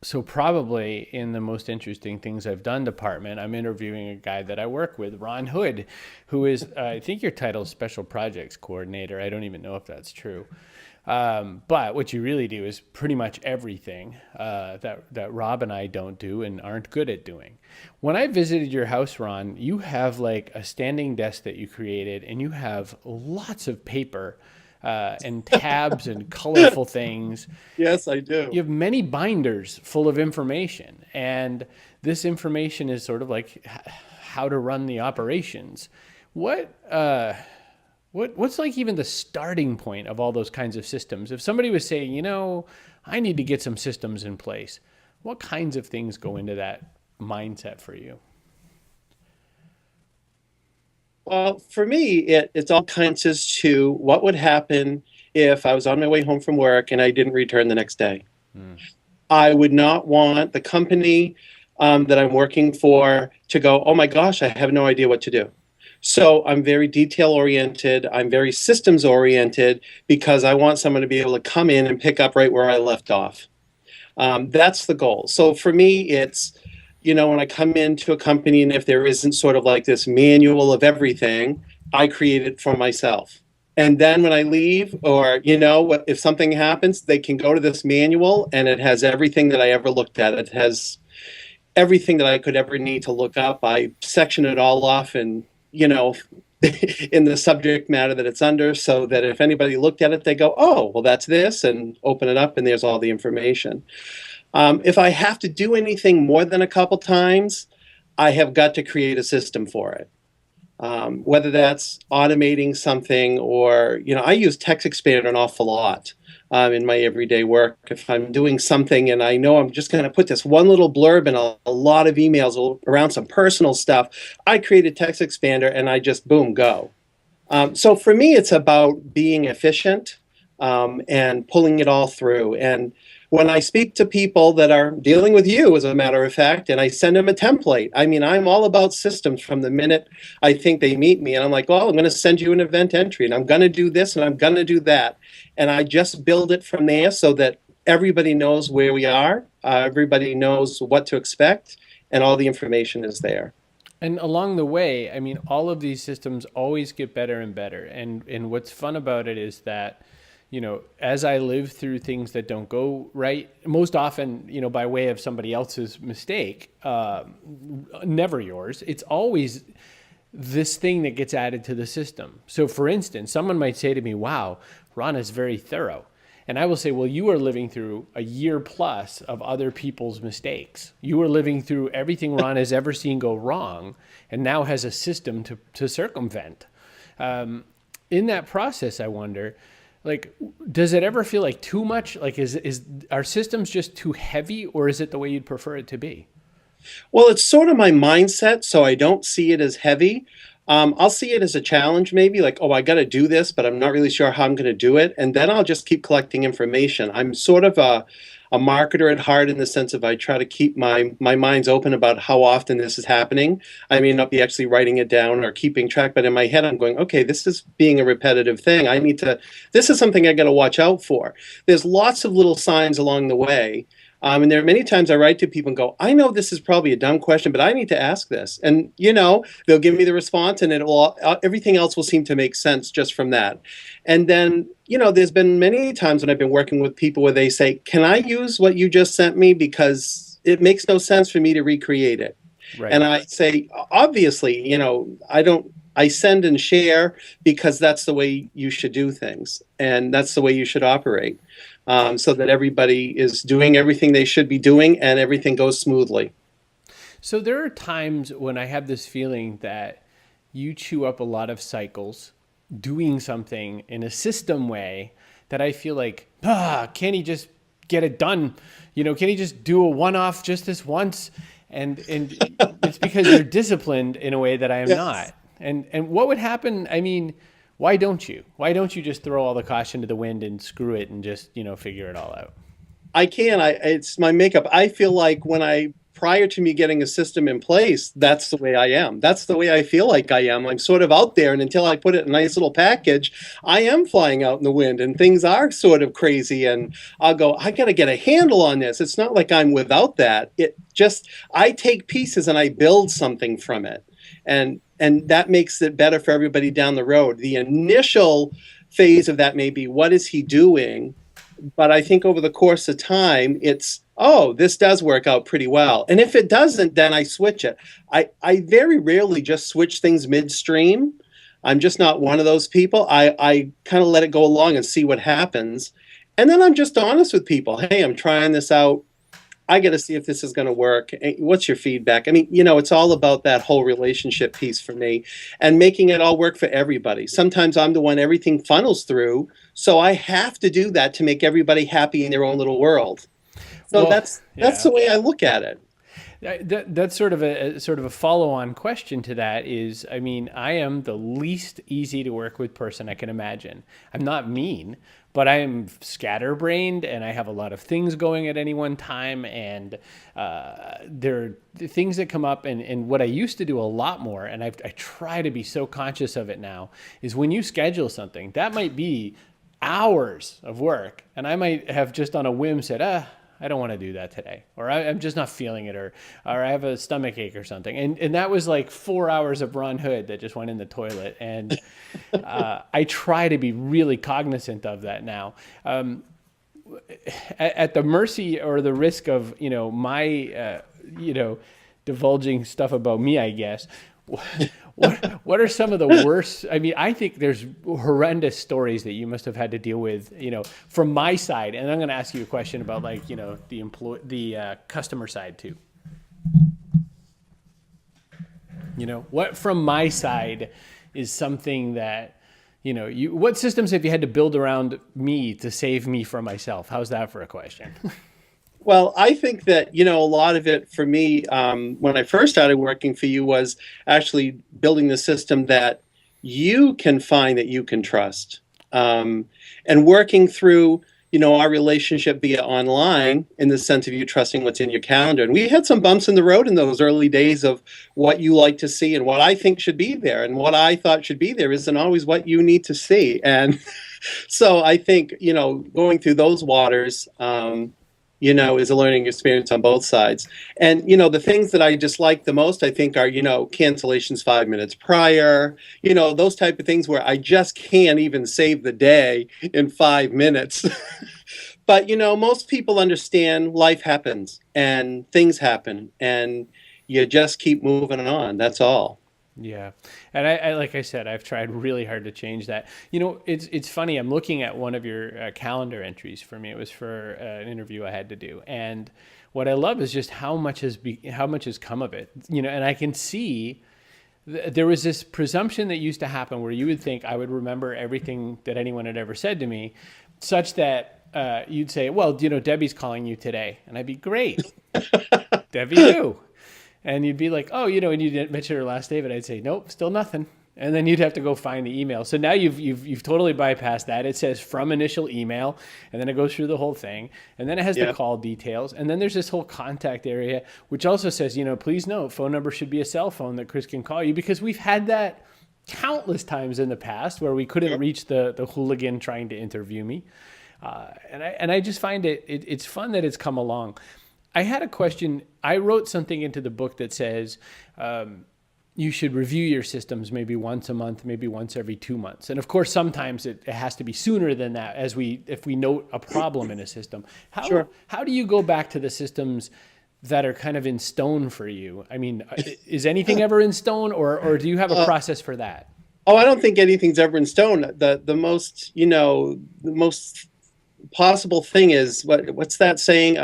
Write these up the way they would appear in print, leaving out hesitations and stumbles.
So probably in the most interesting things I've done department, I'm interviewing a guy that I work with, Ron Hood, who is, I think your title is special projects coordinator. I don't even know if that's true. But what you really do is pretty much everything that Rob and I don't do and aren't good at doing. When I visited your house, Ron, you have like a standing desk that you created, and you have lots of paper and tabs and colorful things. Yes, I You do. have many binders full of information, and this information is sort of like how to run the operations. What what's like even the starting point of all those kinds of systems? If somebody was saying, I need to get some systems in place, what kinds of things go into that mindset for you? Well, for me, it's all kinds as to what would happen if I was on my way home from work and I didn't return the next day. Mm. I would not want the company that I'm working for to go, oh my gosh, I have no idea what to do. So I'm very detail oriented. I'm very systems oriented because I want someone to be able to come in and pick up right where I left off. That's the goal. So for me, it's, when I come into a company and if there isn't sort of like this manual of everything, I create it for myself. And then when I leave, or, if something happens, they can go to this manual and it has everything that I ever looked at. It has everything that I could ever need to look up. I section it all off and, in the subject matter that it's under so that if anybody looked at it, they go, oh, well, that's this, and open it up and there's all the information. If I have to do anything more than a couple times, I have got to create a system for it. Whether that's automating something or, I use TextExpander an awful lot in my everyday work. If I'm doing something and I know I'm just going to put this one little blurb in a lot of emails around some personal stuff, I create a TextExpander and I just boom, go. So for me, it's about being efficient and pulling it all through. And when I speak to people that are dealing with you, as a matter of fact, and I send them a template, I mean, I'm all about systems from the minute I think they meet me. And I'm like, well, I'm going to send you an event entry and I'm going to do this and I'm going to do that. And I just build it from there so that everybody knows where we are, everybody knows what to expect, and all the information is there. And along the way, I mean, all of these systems always get better and better. And what's fun about it is that, as I live through things that don't go right, most often, by way of somebody else's mistake, never yours. It's always this thing that gets added to the system. So, for instance, someone might say to me, "Wow, Ron is very thorough." And I will say, well, you are living through a year plus of other people's mistakes. You are living through everything Ron has ever seen go wrong and now has a system to circumvent. In that process, I wonder, like, does it ever feel like too much? Like, is our systems just too heavy, or is it the way you'd prefer it to be? Well, it's sort of my mindset, so I don't see it as heavy. I'll see it as a challenge, maybe like, oh, I got to do this, but I'm not really sure how I'm going to do it. And then I'll just keep collecting information. I'm sort of a marketer at heart in the sense of I try to keep my mind's open about how often this is happening. I may not be actually writing it down or keeping track, but in my head, I'm going, okay, this is being a repetitive thing. This is something I got to watch out for. There's lots of little signs along the way. And there are many times I write to people and go, I know this is probably a dumb question, but I need to ask this. And, they'll give me the response and everything else will seem to make sense just from that. And then, there's been many times when I've been working with people where they say, can I use what you just sent me? Because it makes no sense for me to recreate it. And Right. I say, obviously, I send and share because that's the way you should do things and that's the way you should operate, so that everybody is doing everything they should be doing and everything goes smoothly. So there are times when I have this feeling that you chew up a lot of cycles doing something in a system way that I feel like, can't he just get it done? Can he just do a one off just this once? And it's because you're disciplined in a way that I am Yes. not. And what would happen? I mean, why don't you? Why don't you just throw all the caution to the wind and screw it and just, figure it all out? I can. It's my makeup. I feel like when I prior to me getting a system in place, that's the way I am. That's the way I feel like I am. I'm sort of out there, and until I put it in a nice little package, I am flying out in the wind, and things are sort of crazy. And I'll go, I got to get a handle on this. It's not like I'm without that. It just, I take pieces and I build something from it. And that makes it better for everybody down the road. The initial phase of that may be, what is he doing? But I think over the course of time, it's, oh, this does work out pretty well. And if it doesn't, then I switch it. I very rarely just switch things midstream. I'm just not one of those people. I kind of let it go along and see what happens. And then I'm just honest with people. Hey, I'm trying this out. I got to see if this is going to work. What's your feedback? I mean, it's all about that whole relationship piece for me and making it all work for everybody. Sometimes I'm the one everything funnels through, so I have to do that to make everybody happy in their own little world. So Well, that's the way I look at it. That's sort of a follow-on question to that is, I mean, I am the least easy to work with person I can imagine. I'm not mean, but I am scatterbrained and I have a lot of things going at any one time. And there are things that come up. And what I used to do a lot more, and I try to be so conscious of it now, is when you schedule something, that might be hours of work. And I might have just on a whim said, I don't want to do that today, or I'm just not feeling it, or I have a stomach ache or something. And that was like 4 hours of Ron Hood that just went in the toilet. And I try to be really cognizant of that now. At the mercy or the risk of, my, divulging stuff about me, I guess. What are some of the worst? I mean, I think there's horrendous stories that you must have had to deal with, from my side. And I'm going to ask you a question about the customer side too. What from my side is something that, what systems have you had to build around me to save me from myself? How's that for a question? Well, I think that, a lot of it for me, when I first started working for you, was actually building the system that you can find that you can trust. And working through, our relationship via online in the sense of you trusting what's in your calendar. And we had some bumps in the road in those early days of what you like to see and what I think should be there. And what I thought should be there isn't always what you need to see. And so I think, going through those waters, is a learning experience on both sides. And, the things that I just like the most, I think, are, cancellations 5 minutes prior, those type of things where I just can't even save the day in 5 minutes. But, most people understand life happens and things happen and you just keep moving on. That's all. Yeah. And I like I said, I've tried really hard to change that. It's funny. I'm looking at one of your calendar entries for me. It was for an interview I had to do. And what I love is just how much has come of it, and I can see there was this presumption that used to happen where you would think I would remember everything that anyone had ever said to me, such that you'd say, well, Debbie's calling you today. And I'd be, great. Debbie who? And you'd be like, oh, and you didn't mention her last name, and I'd say, nope, still nothing. And then you'd have to go find the email. So now you've totally bypassed that. It says from initial email, and then it goes through the whole thing, and then it has the call details, and then there's this whole contact area, which also says, please note, phone number should be a cell phone that Chris can call you, because we've had that countless times in the past where we couldn't reach the hooligan trying to interview me, and I just find it's fun that it's come along. I had a question. I wrote something into the book that says you should review your systems maybe once a month, maybe once every 2 months. And of course, sometimes it has to be sooner than that if we note a problem in a system. How do you go back to the systems that are kind of in stone for you? I mean, is anything ever in stone, or do you have a process for that? Oh, I don't think anything's ever in stone. The most possible thing is what's that saying?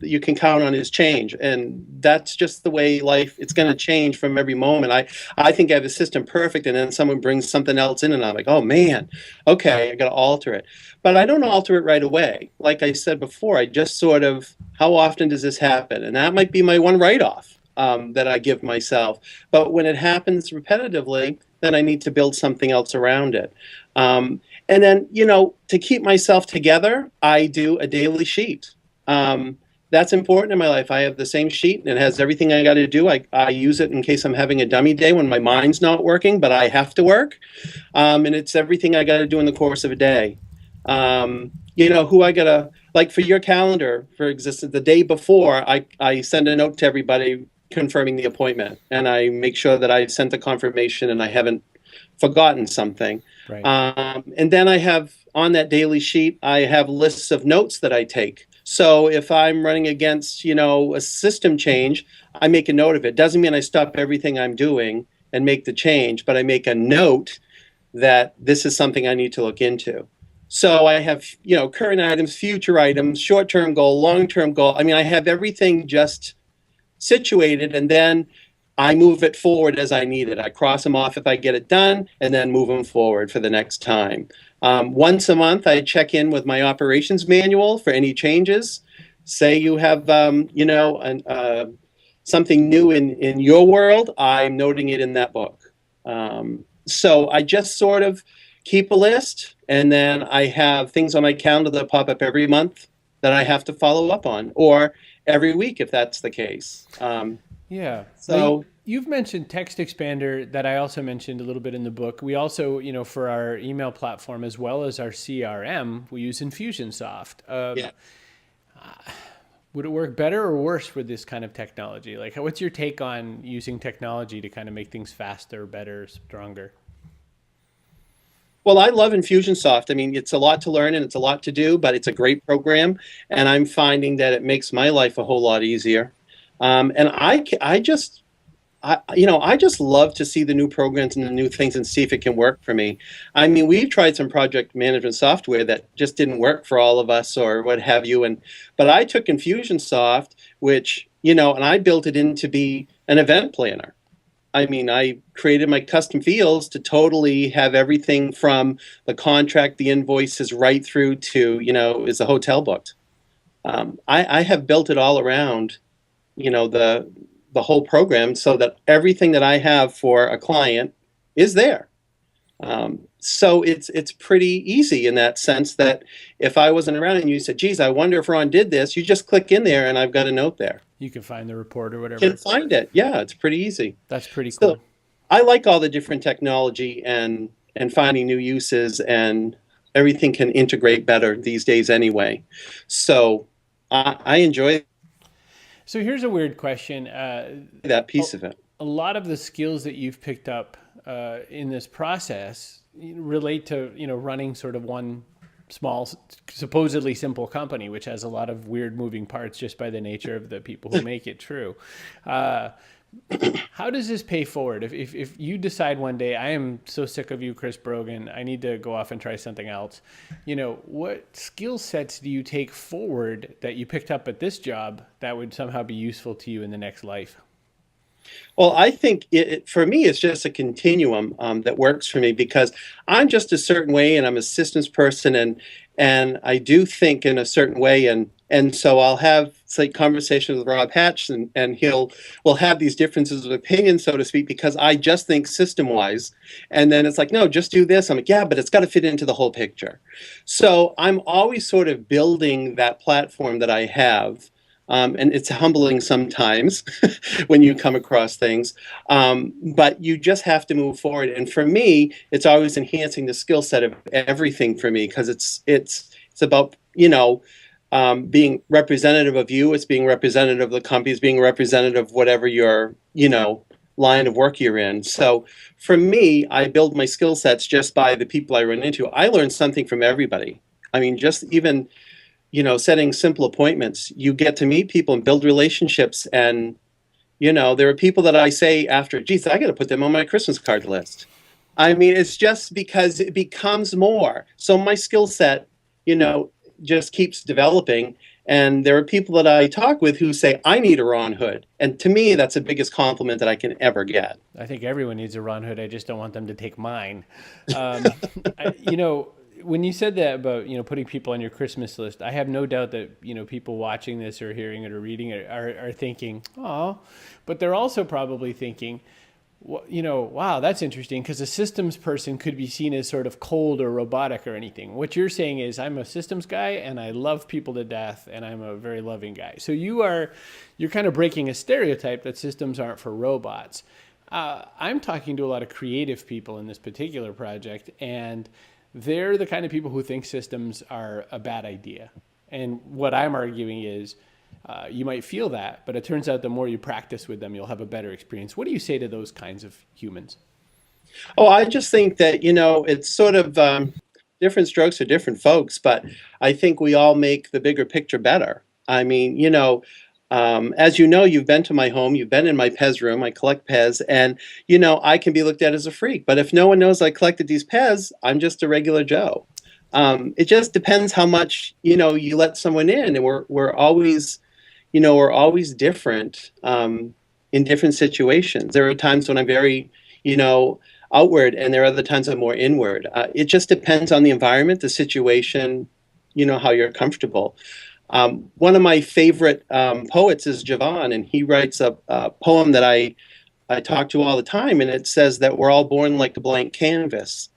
You can count on is change, and that's just the way life. It's going to change from every moment. I think I have a system perfect, and then someone brings something else in, and I'm like, oh man, okay, I got to alter it. But I don't alter it right away. Like I said before, I just sort of, how often does this happen? And that might be my one write-off that I give myself. But when it happens repetitively, then I need to build something else around it. And then, to keep myself together, I do a daily sheet. That that's important in my life. I have the same sheet and it has everything I got to do. I use it in case I'm having a dummy day when my mind's not working, but I have to work. And it's everything I got to do in the course of a day. Who I got to, like for your calendar, for existence, the day before, I send a note to everybody confirming the appointment and I make sure that I sent the confirmation and I haven't forgotten something. Right. And then I have on that daily sheet, I have lists of notes that I take. So if I'm running against, a system change, I make a note of it. Doesn't mean I stop everything I'm doing and make the change, but I make a note that this is something I need to look into. So I have, current items, future items, short-term goal, long-term goal. I mean, I have everything just situated, and then I move it forward as I need it. I cross them off if I get it done, and then move them forward for the next time. Once a month, I check in with my operations manual for any changes. Say you have, something new in your world, I'm noting it in that book. So I just sort of keep a list, and then I have things on my calendar that pop up every month that I have to follow up on, or every week if that's the case. Yeah. So you've mentioned Text Expander that I also mentioned a little bit in the book. We also, for our email platform as well as our CRM, we use Infusionsoft. yeah. Would it work better or worse with this kind of technology? Like, what's your take on using technology to kind of make things faster, better, stronger? Well, I love Infusionsoft. I mean, it's a lot to learn and it's a lot to do, but it's a great program, and I'm finding that it makes my life a whole lot easier. And I just love to see the new programs and the new things and see if it can work for me. I mean, we've tried some project management software that just didn't work for all of us or what have you. But I took Infusionsoft, which, and I built it in to be an event planner. I mean, I created my custom fields to totally have everything from the contract, the invoices, right through to, is the hotel booked? I have built it all around, the whole program so that everything that I have for a client is there. So it's pretty easy in that sense that if I wasn't around and you said, geez, I wonder if Ron did this, you just click in there and I've got a note there. You can find the report or whatever. You can find it. Yeah, it's pretty easy. That's pretty cool. So I like all the different technology and finding new uses, and everything can integrate better these days anyway. So I enjoy So here's a weird question. that piece of it. A lot of the skills that you've picked up in this process relate to, running sort of one small, supposedly simple company, which has a lot of weird moving parts just by the nature of the people who make it true. How does this pay forward? If you decide one day, I am so sick of you, Chris Brogan, I need to go off and try something else, what skill sets do you take forward that you picked up at this job that would somehow be useful to you in the next life? Well, I think for me, it's just a continuum that works for me because I'm just a certain way, and I'm a systems person, and I do think in a certain way, and so I'll have conversations with Rob Hatch, and we'll have these differences of opinion, so to speak, because I just think system wise, and then it's like, no, just do this. I'm like, yeah, but it's got to fit into the whole picture. So I'm always sort of building that platform that I have. And it's humbling sometimes when you come across things, but you just have to move forward. And for me, it's always enhancing the skill set of everything for me, because it's about being representative of you. It's being representative of the company. It's being representative of whatever your line of work you're in. So for me, I build my skill sets just by the people I run into. I learn something from everybody. I mean, just even setting simple appointments, you get to meet people and build relationships. And, there are people that I say after, geez, I got to put them on my Christmas card list. I mean, it's just because it becomes more. So my skill set, just keeps developing. And there are people that I talk with who say, I need a Ron Hood. And to me, that's the biggest compliment that I can ever get. I think everyone needs a Ron Hood. I just don't want them to take mine. When you said that about, putting people on your Christmas list, I have no doubt that, people watching this or hearing it or reading it are thinking, oh, but they're also probably thinking, Wow, that's interesting because a systems person could be seen as sort of cold or robotic or anything. What you're saying is I'm a systems guy and I love people to death and I'm a very loving guy. So you're kind of breaking a stereotype that systems aren't for robots. I'm talking to a lot of creative people in this particular project, and they're the kind of people who think systems are a bad idea. And what I'm arguing is you might feel that, but it turns out the more you practice with them, you'll have a better experience. What do you say to those kinds of humans? Oh, I just think that, it's sort of different strokes for different folks, but I think we all make the bigger picture better. I mean, as you know, you've been to my home, you've been in my Pez room, I collect Pez, and, I can be looked at as a freak. But if no one knows I collected these Pez, I'm just a regular Joe. It just depends how much, you let someone in, and we're always, we're always different in different situations. There are times when I'm very, outward, and there are other times I'm more inward. It just depends on the environment, the situation, how you're comfortable. One of my favorite poets is Javon, and he writes a poem that I talk to all the time, and it says that we're all born like a blank canvas,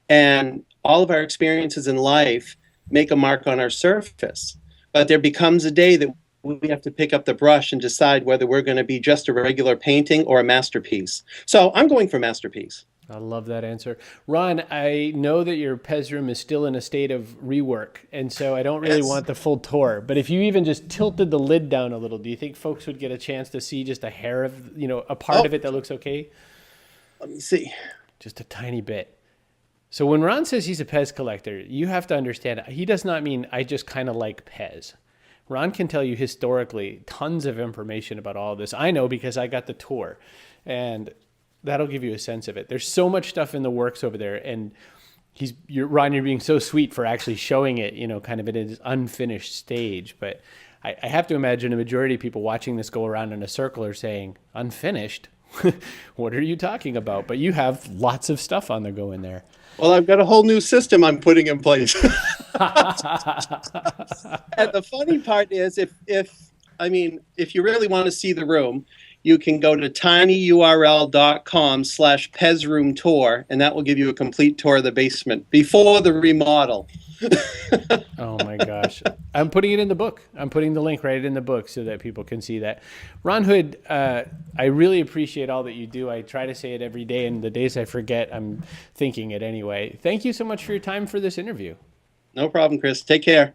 and all of our experiences in life make a mark on our surface. But there becomes a day that we have to pick up the brush and decide whether we're going to be just a regular painting or a masterpiece. So I'm going for masterpiece. I love that answer. Ron, I know that your Pez room is still in a state of rework, and so I don't really want the full tour. But if you even just tilted the lid down a little, do you think folks would get a chance to see just a hair of, a part of it that looks okay? Let me see. Just a tiny bit. So when Ron says he's a Pez collector, you have to understand, he does not mean I just kind of like Pez. Ron can tell you historically tons of information about all of this. I know because I got the tour, and that'll give you a sense of it. There's so much stuff in the works over there, and Ron, you're being so sweet for actually showing it, kind of in its unfinished stage. But I have to imagine a majority of people watching this go around in a circle are saying, unfinished? What are you talking about? But you have lots of stuff on the go in there. Well, I've got a whole new system I'm putting in place. And the funny part is, if you really want to see the room, you can go to tinyurl.com/PezRoomTour, and that will give you a complete tour of the basement before the remodel. Oh my gosh. I'm putting it in the book. I'm putting the link right in the book so that people can see that. Ron Hood, I really appreciate all that you do. I try to say it every day, and the days I forget, I'm thinking it anyway. Thank you so much for your time for this interview. No problem, Chris. Take care.